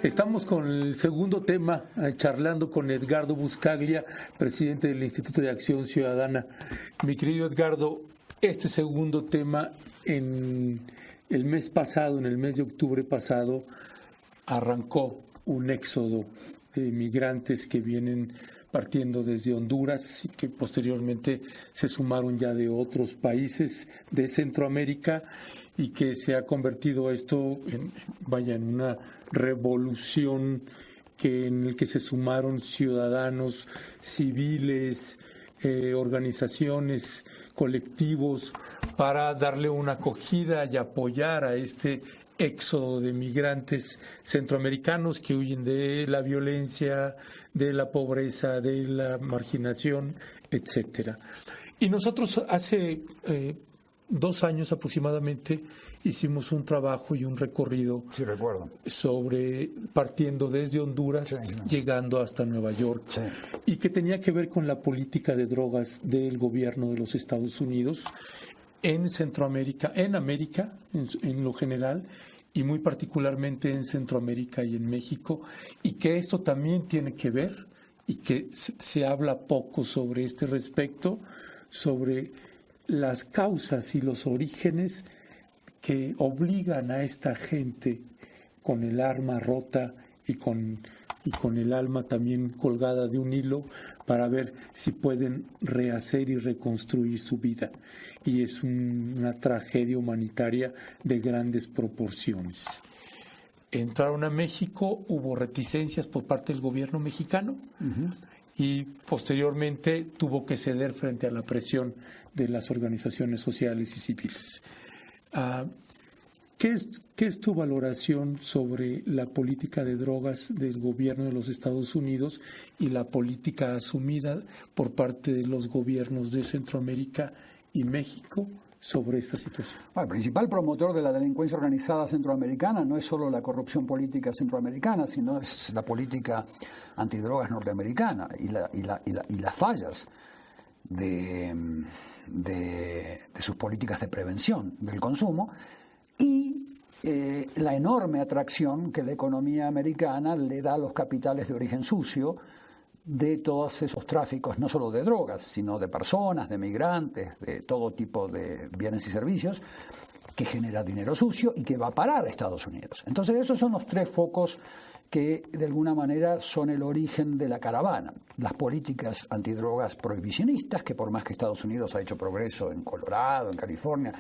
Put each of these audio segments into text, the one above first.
Estamos con el segundo tema, charlando con Edgardo Buscaglia, presidente del Instituto de Acción Ciudadana. Mi querido Edgardo, este segundo tema en el mes pasado, en el mes de octubre pasado, arrancó un éxodo de migrantes que vienen partiendo desde Honduras y que posteriormente se sumaron ya de otros países de Centroamérica y que se ha convertido esto en una revolución en el que se sumaron ciudadanos, civiles, organizaciones, colectivos para darle una acogida y apoyar a este éxodo de migrantes centroamericanos que huyen de la violencia, de la pobreza, de la marginación, etcétera. Y nosotros hace 2 años aproximadamente hicimos un trabajo y un recorrido sobre partiendo desde Honduras, llegando hasta Nueva York, y que tenía que ver con la política de drogas del gobierno de los Estados Unidos en Centroamérica, en América en lo general, y muy particularmente en Centroamérica y en México, y que esto también tiene que ver, y que se habla poco sobre este respecto, sobre las causas y los orígenes que obligan a esta gente con el arma rota y con el alma también colgada de un hilo para ver si pueden rehacer y reconstruir su vida. Y es una tragedia humanitaria de grandes proporciones. Entraron a México, hubo reticencias por parte del gobierno mexicano y posteriormente tuvo que ceder frente a la presión de las organizaciones sociales y civiles. ¿Qué es tu valoración sobre la política de drogas del gobierno de los Estados Unidos y la política asumida por parte de los gobiernos de Centroamérica y México sobre esta situación? Bueno, el principal promotor de la delincuencia organizada centroamericana no es solo la corrupción política centroamericana, sino es la política antidrogas norteamericana y las fallas de sus políticas de prevención del consumo y la enorme atracción que la economía americana le da a los capitales de origen sucio de todos esos tráficos, no solo de drogas, sino de personas, de migrantes, de todo tipo de bienes y servicios, que genera dinero sucio y que va a parar a Estados Unidos. Entonces esos son los 3 focos que de alguna manera son el origen de la caravana. Las políticas antidrogas prohibicionistas, que por más que Estados Unidos ha hecho progreso en Colorado, en California,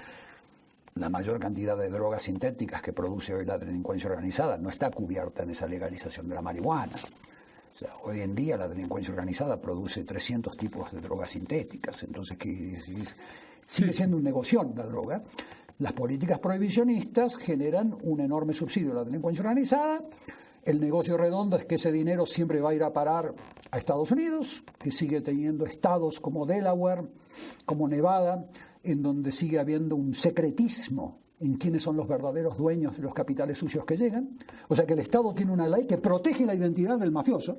la mayor cantidad de drogas sintéticas que produce hoy la delincuencia organizada no está cubierta en esa legalización de la marihuana. O sea, hoy en día la delincuencia organizada produce 300 tipos de drogas sintéticas, entonces sigue siendo un negocio la droga. Las políticas prohibicionistas generan un enorme subsidio a la delincuencia organizada. El negocio redondo es que ese dinero siempre va a ir a parar a Estados Unidos, que sigue teniendo estados como Delaware, como Nevada, en donde sigue habiendo un secretismo en quiénes son los verdaderos dueños de los capitales sucios que llegan. O sea que el Estado tiene una ley que protege la identidad del mafioso.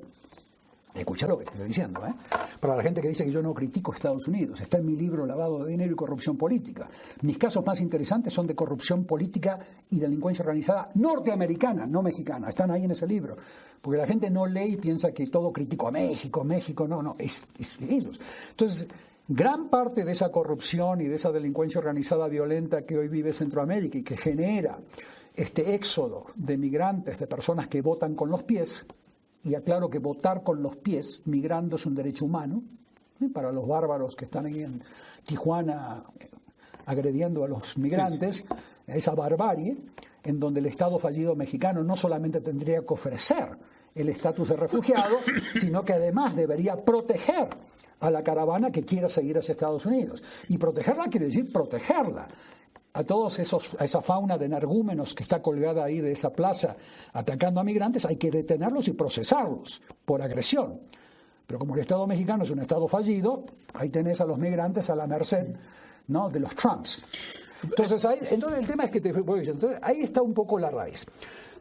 Escucha lo que estoy diciendo, ¿eh? Para la gente que dice que yo no critico a Estados Unidos, está en mi libro Lavado de Dinero y Corrupción Política. Mis casos más interesantes son de corrupción política y delincuencia organizada norteamericana, no mexicana. Están ahí en ese libro. Porque la gente no lee y piensa que todo critico a México, no, es ellos. Entonces, gran parte de esa corrupción y de esa delincuencia organizada violenta que hoy vive Centroamérica y que genera este éxodo de migrantes, de personas que votan con los pies, y aclaro que votar con los pies migrando es un derecho humano, para los bárbaros que están ahí en Tijuana agrediendo a los migrantes, esa barbarie, en donde el Estado fallido mexicano no solamente tendría que ofrecer el estatus de refugiado, sino que además debería proteger a la caravana que quiera seguir hacia Estados Unidos. Y protegerla quiere decir protegerla. A esa fauna de energúmenos que está colgada ahí de esa plaza atacando a migrantes, hay que detenerlos y procesarlos por agresión. Pero como el Estado mexicano es un Estado fallido, ahí tenés a los migrantes a la merced, ¿no?, de los Trumps. Entonces el tema es que entonces, ahí está un poco la raíz.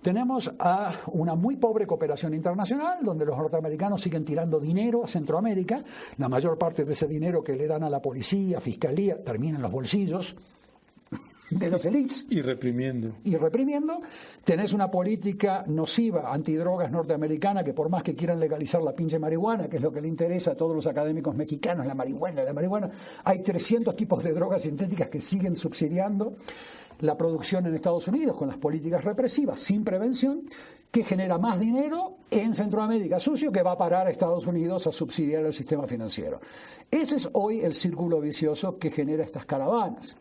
Tenemos a una muy pobre cooperación internacional, donde los norteamericanos siguen tirando dinero a Centroamérica. La mayor parte de ese dinero que le dan a la policía, fiscalía, termina en los bolsillos de las élites. Y reprimiendo. Tenés una política nociva, antidrogas norteamericana, que por más que quieran legalizar la pinche marihuana, que es lo que le interesa a todos los académicos mexicanos, la marihuana, hay 300 tipos de drogas sintéticas que siguen subsidiando la producción en Estados Unidos con las políticas represivas sin prevención, que genera más dinero en Centroamérica sucio que va a parar a Estados Unidos a subsidiar el sistema financiero. Ese es hoy el círculo vicioso que genera estas caravanas.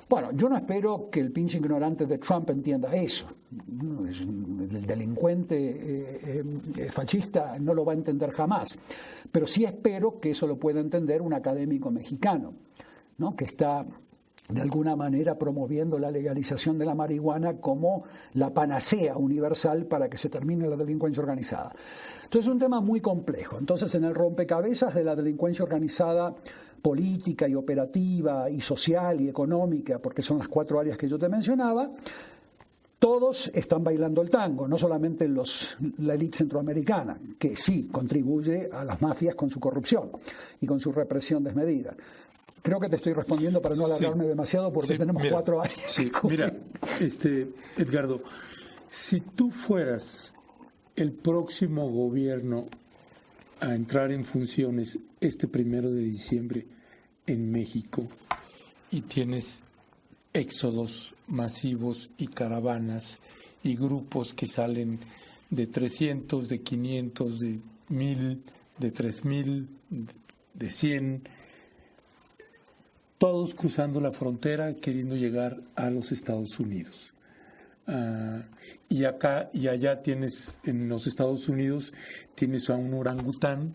Bueno, yo no espero que el pinche ignorante de Trump entienda eso. El delincuente fascista no lo va a entender jamás. Pero sí espero que eso lo pueda entender un académico mexicano, ¿no? Que está de alguna manera promoviendo la legalización de la marihuana como la panacea universal para que se termine la delincuencia organizada. Entonces es un tema muy complejo. Entonces en el rompecabezas de la delincuencia organizada política y operativa y social y económica, porque son las 4 áreas que yo te mencionaba, todos están bailando el tango, no solamente la élite centroamericana, que sí contribuye a las mafias con su corrupción y con su represión desmedida. Creo que te estoy respondiendo para no alargarme demasiado porque tenemos 4 áreas. Sí, mira, Edgardo, si tú fueras el próximo gobierno a entrar en funciones este 1 de diciembre en México y tienes éxodos masivos y caravanas y grupos que salen de 300, de 500, de 1,000, de 3,000, de 100, todos cruzando la frontera queriendo llegar a los Estados Unidos. Y acá y allá tienes, en los Estados Unidos, tienes a un orangután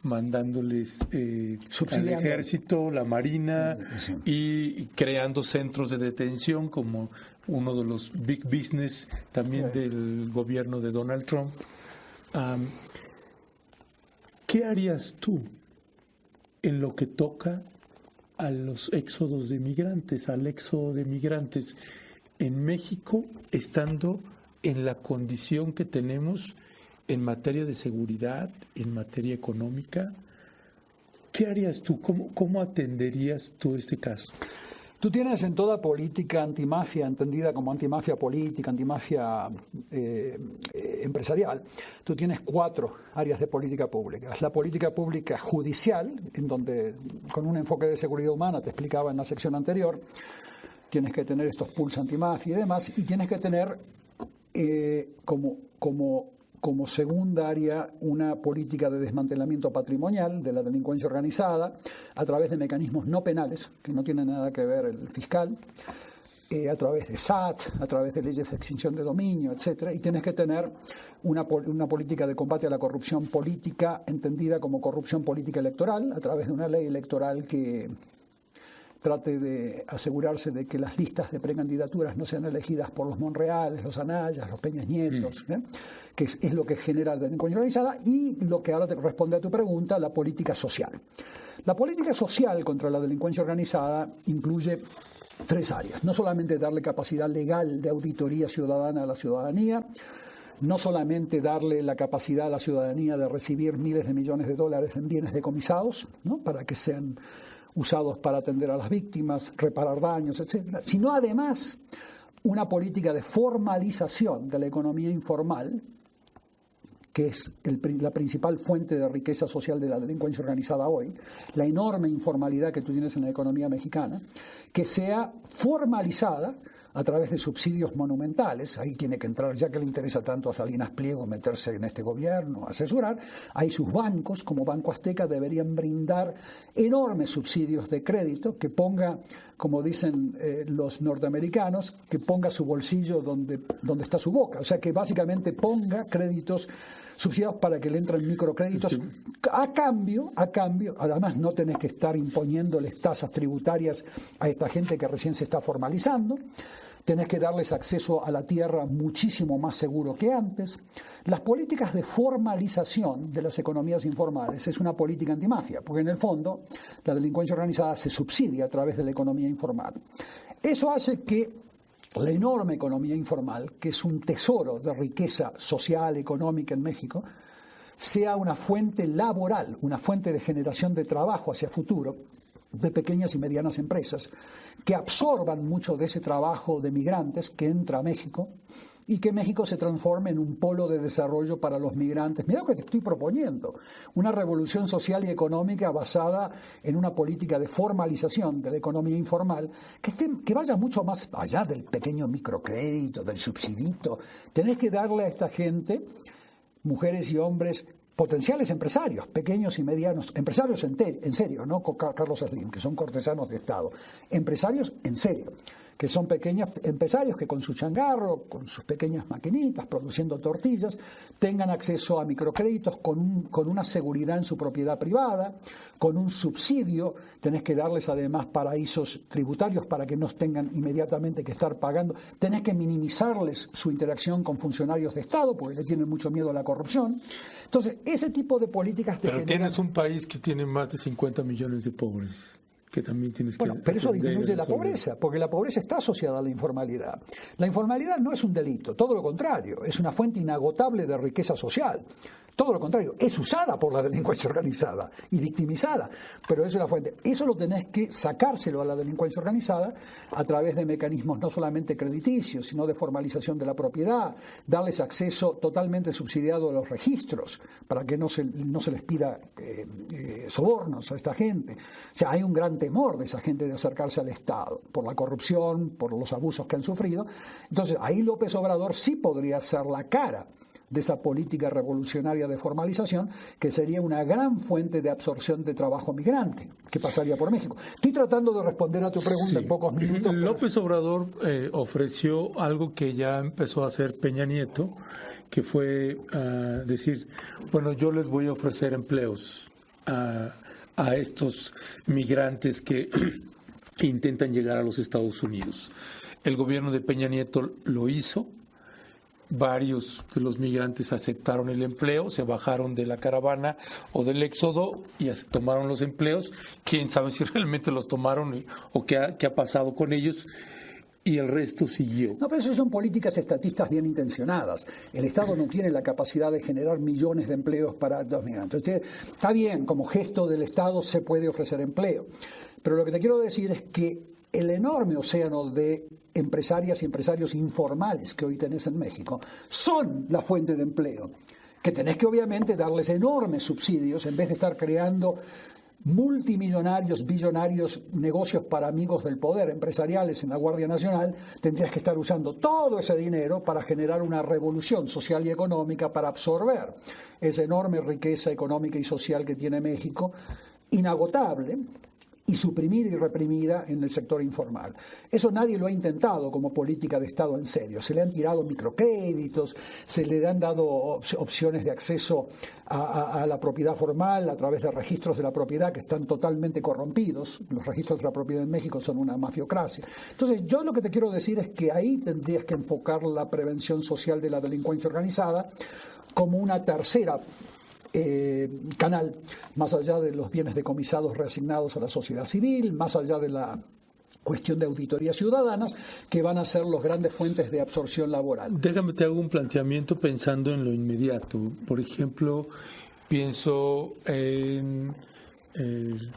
mandándoles al ejército, la marina, y creando centros de detención como uno de los big business también del gobierno de Donald Trump. ¿Qué harías tú en lo que toca a los éxodos de migrantes, al éxodo de migrantes en México, estando en la condición que tenemos en materia de seguridad, en materia económica? ¿Qué harías tú? ¿Cómo atenderías tú este caso? Tú tienes en toda política antimafia, entendida como antimafia política, antimafia empresarial, tú tienes 4 áreas de política pública. La política pública judicial, en donde con un enfoque de seguridad humana, te explicaba en la sección anterior, tienes que tener estos pools antimafia y demás, y tienes que tener como segunda área una política de desmantelamiento patrimonial de la delincuencia organizada a través de mecanismos no penales, que no tienen nada que ver el fiscal, a través de SAT, a través de leyes de extinción de dominio, etcétera, y tienes que tener una política de combate a la corrupción política, entendida como corrupción política electoral, a través de una ley electoral que trate de asegurarse de que las listas de precandidaturas no sean elegidas por los Monreales, los Anayas, los Peñas Nietos, que es lo que genera la delincuencia organizada, y lo que ahora te responde a tu pregunta, la política social. La política social contra la delincuencia organizada incluye 3 áreas. No solamente darle capacidad legal de auditoría ciudadana a la ciudadanía, no solamente darle la capacidad a la ciudadanía de recibir miles de millones de dólares en bienes decomisados, ¿no?, para que sean usados para atender a las víctimas, reparar daños, etcétera, sino además una política de formalización de la economía informal, que es la principal fuente de riqueza social de la delincuencia organizada hoy, la enorme informalidad que tú tienes en la economía mexicana, que sea formalizada a través de subsidios monumentales. Ahí tiene que entrar, ya que le interesa tanto a Salinas Pliego meterse en este gobierno, asesorar. Ahí sus bancos, como Banco Azteca, deberían brindar enormes subsidios de crédito que ponga, como dicen los norteamericanos, que ponga su bolsillo donde está su boca. O sea, que básicamente ponga créditos subsidiados para que le entren microcréditos. Sí. A cambio, además no tenés que estar imponiéndoles tasas tributarias a esta gente que recién se está formalizando. Tenés que darles acceso a la tierra muchísimo más seguro que antes. Las políticas de formalización de las economías informales es una política antimafia, porque en el fondo la delincuencia organizada se subsidia a través de la economía informal. Eso hace que la enorme economía informal, que es un tesoro de riqueza social, económica en México, sea una fuente laboral, una fuente de generación de trabajo hacia futuro, de pequeñas y medianas empresas que absorban mucho de ese trabajo de migrantes que entra a México y que México se transforme en un polo de desarrollo para los migrantes. Mira lo que te estoy proponiendo, una revolución social y económica basada en una política de formalización de la economía informal que vaya mucho más allá del pequeño microcrédito, del subsidito. Tenés que darle a esta gente, mujeres y hombres, potenciales empresarios, pequeños y medianos, empresarios en serio, no Carlos Slim, que son cortesanos de Estado, empresarios en serio, que son pequeños empresarios que con su changarro, con sus pequeñas maquinitas, produciendo tortillas, tengan acceso a microcréditos con una seguridad en su propiedad privada, con un subsidio. Tenés que darles además paraísos tributarios para que no tengan inmediatamente que estar pagando. Tenés que minimizarles su interacción con funcionarios de Estado porque le tienen mucho miedo a la corrupción. Entonces, ese tipo de políticas Pero tienes un país que tiene más de 50 millones de pobres, que también tienes que... Pero eso disminuye la pobreza, porque la pobreza está asociada a la informalidad. La informalidad no es un delito, todo lo contrario, es una fuente inagotable de riqueza social. Todo lo contrario, es usada por la delincuencia organizada y victimizada, pero eso es la fuente. Eso lo tenés que sacárselo a la delincuencia organizada a través de mecanismos no solamente crediticios, sino de formalización de la propiedad, darles acceso totalmente subsidiado a los registros para que no se les pida sobornos a esta gente. O sea, hay un gran temor de esa gente de acercarse al Estado por la corrupción, por los abusos que han sufrido. Entonces, ahí López Obrador sí podría ser la cara de esa política revolucionaria de formalización, que sería una gran fuente de absorción de trabajo migrante, que pasaría por México. Estoy tratando de responder a tu pregunta en pocos minutos. López Obrador ofreció algo que ya empezó a hacer Peña Nieto, que fue decir, bueno, yo les voy a ofrecer empleos a estos migrantes que intentan llegar a los Estados Unidos. El gobierno de Peña Nieto lo hizo. Varios de los migrantes aceptaron el empleo, se bajaron de la caravana o del éxodo y tomaron los empleos. Quién sabe si realmente los tomaron o qué ha pasado con ellos. Y el resto siguió. No, pero eso son políticas estatistas bien intencionadas. El Estado no tiene la capacidad de generar millones de empleos para los migrantes. Está bien, como gesto del Estado se puede ofrecer empleo. Pero lo que te quiero decir es que el enorme océano de empresarias y empresarios informales que hoy tenés en México son la fuente de empleo, que tenés que obviamente darles enormes subsidios en vez de estar creando multimillonarios, billonarios negocios para amigos del poder empresariales en la Guardia Nacional. Tendrías que estar usando todo ese dinero para generar una revolución social y económica para absorber esa enorme riqueza económica y social que tiene México, inagotable, y suprimida y reprimida en el sector informal. Eso nadie lo ha intentado como política de Estado en serio. Se le han tirado microcréditos, se le han dado opciones de acceso a la propiedad formal a través de registros de la propiedad que están totalmente corrompidos. Los registros de la propiedad en México son una mafiocracia. Entonces, yo lo que te quiero decir es que ahí tendrías que enfocar la prevención social de la delincuencia organizada como una tercera canal, más allá de los bienes decomisados reasignados a la sociedad civil, más allá de la cuestión de auditorías ciudadanas, que van a ser los grandes fuentes de absorción laboral. Déjame te hago un planteamiento pensando en lo inmediato. Por ejemplo, pienso en el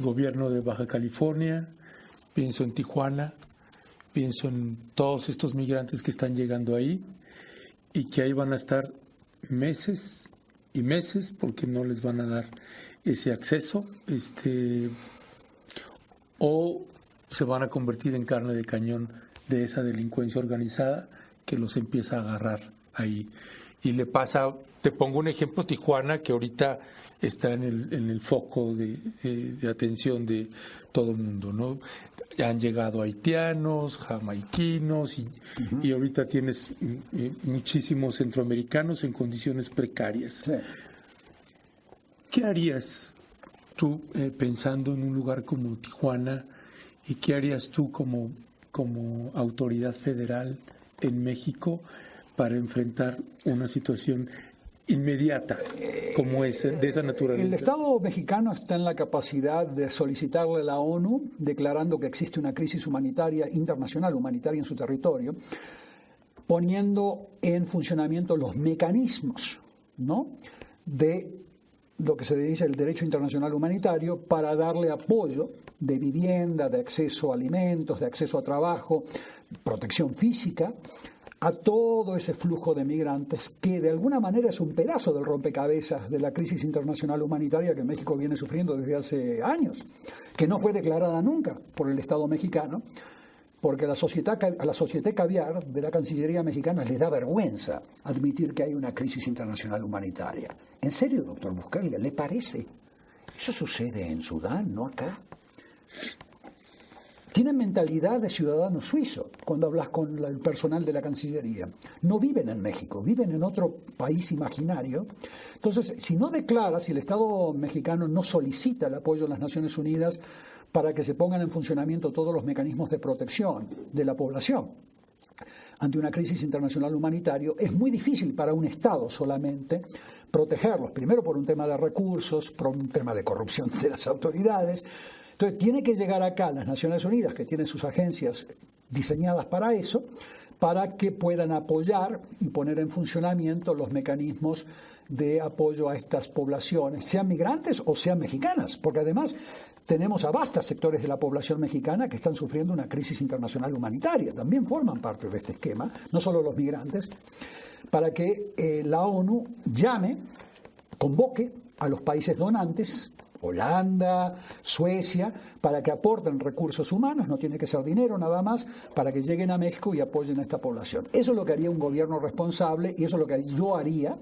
gobierno de Baja California, pienso en Tijuana, pienso en todos estos migrantes que están llegando ahí y que ahí van a estar meses y meses porque no les van a dar ese acceso, o se van a convertir en carne de cañón de esa delincuencia organizada que los empieza a agarrar ahí. Y le pasa, te pongo un ejemplo, Tijuana, que ahorita está en el foco de atención de todo el mundo, ¿no? Ya han llegado haitianos, jamaiquinos y ahorita tienes muchísimos centroamericanos en condiciones precarias. Sí. ¿Qué harías tú pensando en un lugar como Tijuana y qué harías tú como autoridad federal en México para enfrentar una situación inmediata como esa, de esa naturaleza? El Estado mexicano está en la capacidad de solicitarle a la ONU, declarando que existe una crisis humanitaria, internacional humanitaria en su territorio, poniendo en funcionamiento los mecanismos, ¿no?, de lo que se dice el derecho internacional humanitario para darle apoyo de vivienda, de acceso a alimentos, de acceso a trabajo, protección física, a todo ese flujo de migrantes que de alguna manera es un pedazo del rompecabezas de la crisis internacional humanitaria que México viene sufriendo desde hace años, que no fue declarada nunca por el Estado mexicano, porque a la Société Caviar de la Cancillería mexicana les da vergüenza admitir que hay una crisis internacional humanitaria. ¿En serio, doctor Buscaglia, le parece? Eso sucede en Sudán, no acá. Tienen mentalidad de ciudadanos suizos cuando hablas con el personal de la Cancillería. No viven en México, viven en otro país imaginario. Entonces, si no declara, si el Estado mexicano no solicita el apoyo de las Naciones Unidas para que se pongan en funcionamiento todos los mecanismos de protección de la población ante una crisis internacional humanitaria, es muy difícil para un Estado solamente protegerlos, primero por un tema de recursos, por un tema de corrupción de las autoridades. Entonces tiene que llegar acá las Naciones Unidas, que tienen sus agencias diseñadas para eso, para que puedan apoyar y poner en funcionamiento los mecanismos de apoyo a estas poblaciones, sean migrantes o sean mexicanas, porque además tenemos a vastos sectores de la población mexicana que están sufriendo una crisis internacional humanitaria, también forman parte de este esquema, no solo los migrantes, para que la ONU llame, convoque a los países donantes, Holanda, Suecia, para que aporten recursos humanos, no tiene que ser dinero nada más, para que lleguen a México y apoyen a esta población. Eso es lo que haría un gobierno responsable y eso es lo que yo haría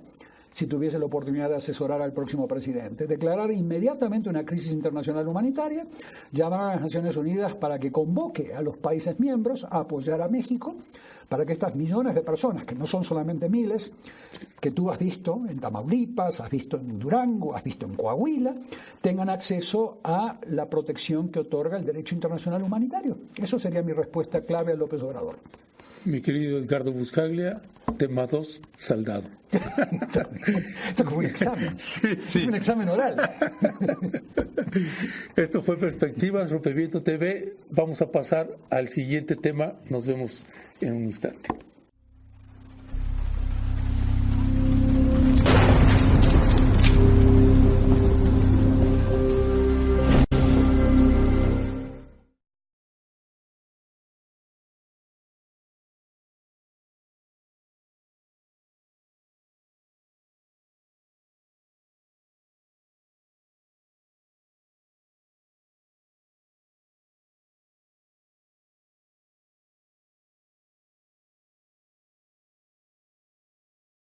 si tuviese la oportunidad de asesorar al próximo presidente. Declarar inmediatamente una crisis internacional humanitaria, llamar a las Naciones Unidas para que convoque a los países miembros a apoyar a México, para que estas millones de personas, que no son solamente miles, que tú has visto en Tamaulipas, has visto en Durango, has visto en Coahuila, tengan acceso a la protección que otorga el derecho internacional humanitario. Eso sería mi respuesta clave a López Obrador. Mi querido Edgardo Buscaglia, tema 2, saldado. Esto es como un examen. Sí. Es un examen oral. Esto fue Perspectivas, Rompimiento TV. Vamos a pasar al siguiente tema. Nos vemos en un instante.